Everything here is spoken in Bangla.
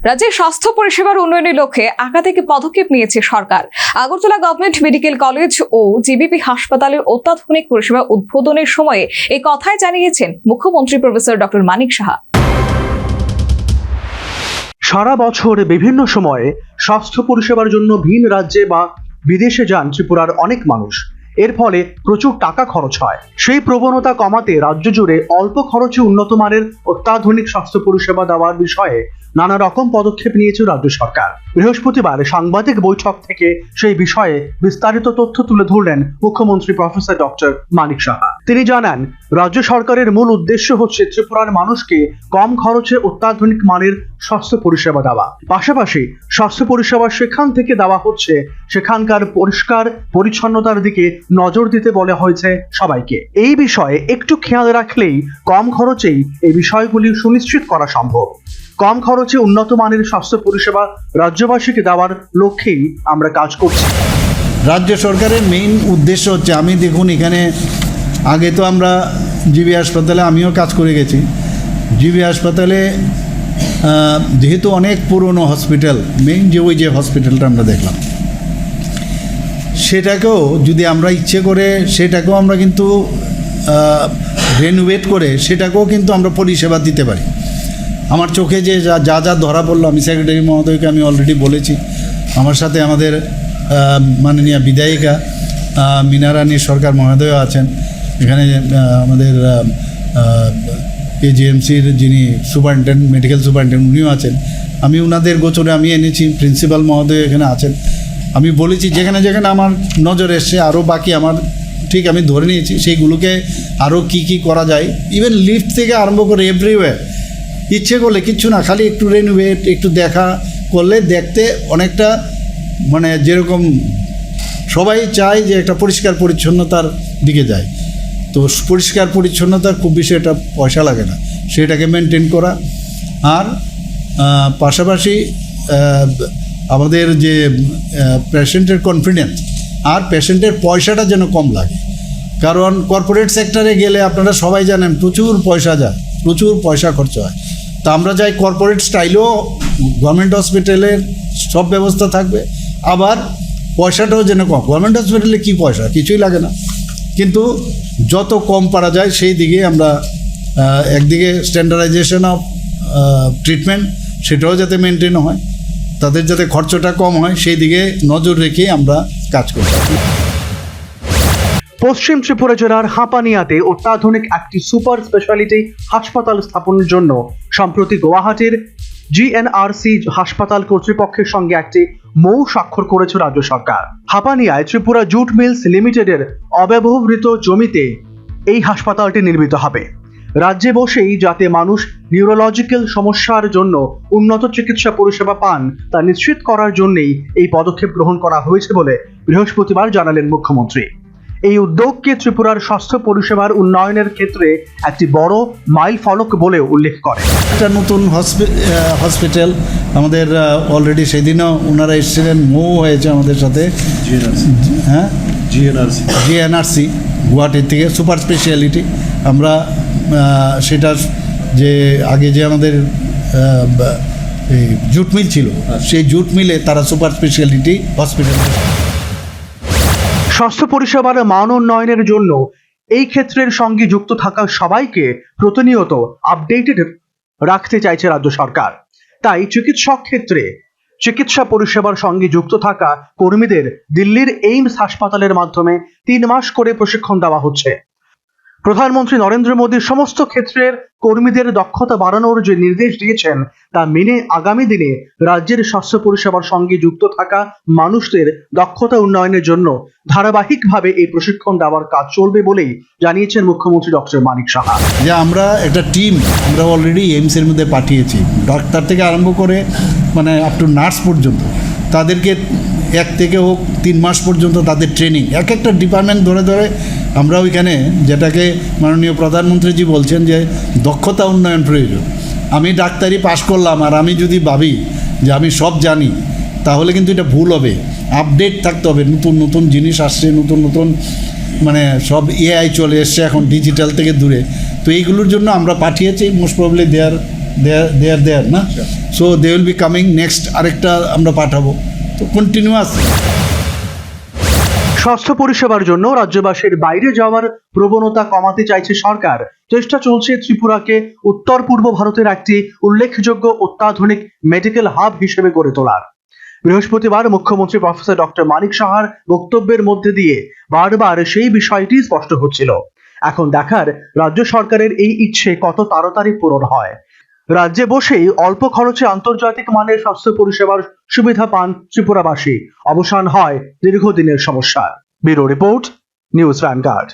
রাজ্যের স্বাস্থ্য পরিষেবার উন্নয়নের লক্ষ্যে একাধিক পদক্ষেপ নিয়েছে সরকার। আগরতলা গভর্নমেন্ট মেডিকেল কলেজ ও জিবিপি হাসপাতালের অত্যাধুনিক পরিষেবা উদ্বোধনের সময়ে এই কথাই জানিয়েছেন মুখ্যমন্ত্রী প্রফেসর ডক্টর মানিক সাহা। সারা বছর বিভিন্ন সময়ে স্বাস্থ্য পরিষেবার জন্য ভিন রাজ্যে বা বিদেশে যান ত্রিপুরার অনেক মানুষ। এর ফলে প্রচুর টাকা খরচ হয়। সেই প্রবণতা কমাতে রাজ্য জুড়ে অল্প খরচে উন্নত মানের অত্যাধুনিক স্বাস্থ্য পরিষেবা দেওয়ার বিষয়ে নানা রকম পদক্ষেপ নিয়েছে রাজ্য সরকার। বৃহস্পতিবার সাংবাদিক বৈঠক থেকে সেই বিষয়ে বিস্তারিত তথ্য তুলে ধরলেন মুখ্যমন্ত্রী প্রফেসর ডক্টর মানিক সাহা। তিনি জানান, রাজ্য সরকারের মূল উদ্দেশ্য হচ্ছে ত্রিপুরার মানুষকে কম খরচে অত্যাধুনিক মানের স্বাস্থ্য পরিষেবা দেওয়া। পাশাপাশি স্বাস্থ্য পরিষেবা সেখান থেকে দেওয়া হচ্ছে সেখানকার পরিষ্কার পরিচ্ছন্নতার দিকে নজর দিতে বলা হয়েছে সবাইকে। এই বিষয়ে একটু খেয়াল রাখলেই কম খরচেই এই বিষয়গুলি সুনিশ্চিত করা সম্ভব। কম খরচে উন্নত মানের স্বাস্থ্য পরিষেবা রাজ্যবাসীকে দেওয়ার লক্ষ্যেই আমরা কাজ করছি। রাজ্য সরকারের মেইন উদ্দেশ্য হচ্ছে, আমি দেখুন এখানে আগে তো আমরা জিবি হাসপাতালে আমিও কাজ করে গেছি। জিবি হাসপাতালে যেহেতু অনেক পুরনো হসপিটাল, মেইন যে হসপিটালটা আমরা দেখলাম, সেটাকেও যদি আমরা ইচ্ছে করে সেটাকেও আমরা কিন্তু রেনোভেট করে সেটাকেও কিন্তু আমরা পরিষেবা দিতে পারি। আমার চোখে যে যা ধরা পড়লো, আমি সেক্রেটারি মহোদয়কে আমি অলরেডি বলেছি। আমার সাথে আমাদের মাননীয় বিধায়িকা মিনারানী সরকার মহোদয় আছেন এখানে, আমাদের এজিএমসির যিনি সুপারিনটেন্ডেন্ট, মেডিকেল সুপারিনটেন্ডেন্ট, উনিও আছেন। আমি ওনাদের গোচরে আমি এনেছি, প্রিন্সিপাল মহোদয় এখানে আছেন। আমি বলেছি যেখানে যেখানে আমার নজর এসছে, আরও বাকি আমার ঠিক আমি ধরে নিয়েছি, সেইগুলোকে আরও কি করা যায়, ইভেন লিফট থেকে আরম্ভ করে এভরিওয়্যার। ইচ্ছে করলে কিচ্ছু না, খালি একটু রেনোভেট, একটু দেখা করলে দেখতে অনেকটা মানে যেরকম সবাই চায় যে একটা পরিষ্কার পরিচ্ছন্নতার দিকে যায়। তো পরিষ্কার পরিচ্ছন্নতার খুব বেশি একটা পয়সা লাগে না, সেটাকে মেনটেন করা। আর পাশাপাশি আমাদের যে পেশেন্টের কনফিডেন্স আর পেশেন্টের পয়সাটা যেন কম লাগে। কারণ কর্পোরেট সেক্টরে গেলে আপনারা সবাই জানেন প্রচুর পয়সা যায়, প্রচুর পয়সা খরচ হয়। তা আমরা চাই কর্পোরেট স্টাইলেও গভর্নমেন্ট হসপিটালের সব ব্যবস্থা থাকবে, আবার পয়সাটাও যেন কম। গভর্নমেন্ট হসপিটালে কী পয়সা, কিছুই লাগে না, কিন্তু যত কম পারা যায় সেই দিকে আমরা একদিকে স্ট্যান্ডার্ডাইজেশন অফ ট্রিটমেন্ট সেটাও যাতে মেনটেন হয়, তাদের যাতে খরচটা কম হয়, সেই দিকে নজর রেখে আমরা কাজ করছি। পশ্চিম ত্রিপুরা জেলার হাঁপানিয়াতে অত্যাধুনিক একটি সুপার স্পেশালিটি হাসপাতাল স্থাপনের জন্য সম্প্রতি গুয়াহাটির জিএনআরসি হাসপাতাল কর্তৃপক্ষের সঙ্গে একটি মৌ স্বাক্ষর করেছে রাজ্য সরকার। হাঁপানিয়ায় ত্রিপুরা জুট মিলস লিমিটেডের অব্যবহৃত জমিতে এই হাসপাতালটি নির্মিত হবে। রাজ্যে বসেই যাতে মানুষ নিউরোলজিক্যাল সমস্যার জন্য উন্নত চিকিৎসা পরিষেবা পান তা নিশ্চিত করার জন্যই এই পদক্ষেপ গ্রহণ করা হয়েছে বলে বৃহস্পতিবার জানালেন মুখ্যমন্ত্রী। এই উদ্যোগকে ত্রিপুরার স্বাস্থ্য পরিষেবার উন্নয়নের ক্ষেত্রে একটি বড় মাইল ফলক বলেও উল্লেখ করে। একটা নতুন হসপিটাল আমাদের অলরেডি সেদিনও ওনারা এসেছিলেন, মৌ হয়েছে আমাদের সাথে। হ্যাঁ, জিএনআরসি গুয়াহাটির থেকে সুপার স্পেশালিটি। আমরা সেটার যে আগে যে আমাদের এই জুট মিল ছিল, সেই জুট মিলে তারা সুপার স্পেশালিটি হসপিটাল। স্বাস্থ্য পরিষেবার মান উন্নয়নের জন্য এই ক্ষেত্রের সঙ্গে যুক্ত থাকা সবাইকে প্রতিনিয়ত আপডেটেড রাখতে চাইছে রাজ্য সরকার। তাই চিকিৎসক ক্ষেত্রে চিকিৎসা পরিষেবার সঙ্গে যুক্ত থাকা কর্মীদের দিল্লির এইমস হাসপাতালের মাধ্যমে 3 মাস করে প্রশিক্ষণ দেওয়া হচ্ছে। প্রধানমন্ত্রী নরেন্দ্র মোদী সমস্ত ক্ষেত্রের কর্মীদের দক্ষতা বাড়ানোর যে নির্দেশ দিয়েছেন তা মেনে আগামী দিনে রাজ্যের স্বাস্থ্য পরিষেবার সঙ্গে যুক্ত থাকা মানুষদের দক্ষতা উন্নয়নের জন্য ধারাবাহিকভাবে এই প্রশিক্ষণ দেওয়ার কাজ চলবে বলেই জানিয়েছেন মুখ্যমন্ত্রী ডক্টর মানিক সাহা। যে আমরা একটা টিম আমরা অলরেডি এইমসের মধ্যে পাঠিয়েছি, ডাক্তার থেকে আরম্ভ করে মানে আপ টু নার্স পর্যন্ত, তাদেরকে 1 থেকে হোক 3 মাস পর্যন্ত তাদের ট্রেনিং, এক একটা ডিপার্টমেন্ট ধরে ধরে আমরা ওইখানে, যেটাকে মাননীয় প্রধানমন্ত্রীজি বলছেন যে দক্ষতা উন্নয়ন প্রয়োজন। আমি ডাক্তারি পাশ করলাম আর আমি যদি ভাবি যে আমি সব জানি, তাহলে কিন্তু এটা ভুল হবে। আপডেট থাকতে হবে, নতুন নতুন জিনিস আসছে, নতুন নতুন মানে সব এআই চলে এসছে এখন ডিজিটাল থেকে দূরে। তো এইগুলোর জন্য আমরা পাঠিয়েছি, most probably they R they are there না, so they will be coming next, আরেকটা আমরা পাঠাবো, তো কন্টিনিউয়াস। স্বাস্থ্য পরিষেবার জন্য রাজ্যবাসীর বাইরে যাওয়ার প্রবণতা কমাতে চাইছে সরকার। চেষ্টা চলছে ত্রিপুরাকে উত্তর পূর্ব ভারতের একটি উল্লেখযোগ্য অত্যাধুনিক মেডিকেল হাব হিসেবে গড়ে তোলার। বৃহস্পতিবার মুখ্যমন্ত্রী প্রফেসর ডক্টর মানিক সাহার বক্তব্যের মধ্যে দিয়ে বারবার সেই বিষয়টি স্পষ্ট হচ্ছিল। এখন দেখার রাজ্য সরকারের এই ইচ্ছে কত তাড়াতাড়ি পূরণ হয়। রাজ্যে বসেই অল্প খরচে আন্তর্জাতিক মানের স্বাস্থ্য পরিষেবার সুবিধা পান ত্রিপুরাবাসী, অবসান হয় দীর্ঘদিনের সমস্যার। Bureau report, news vanguard.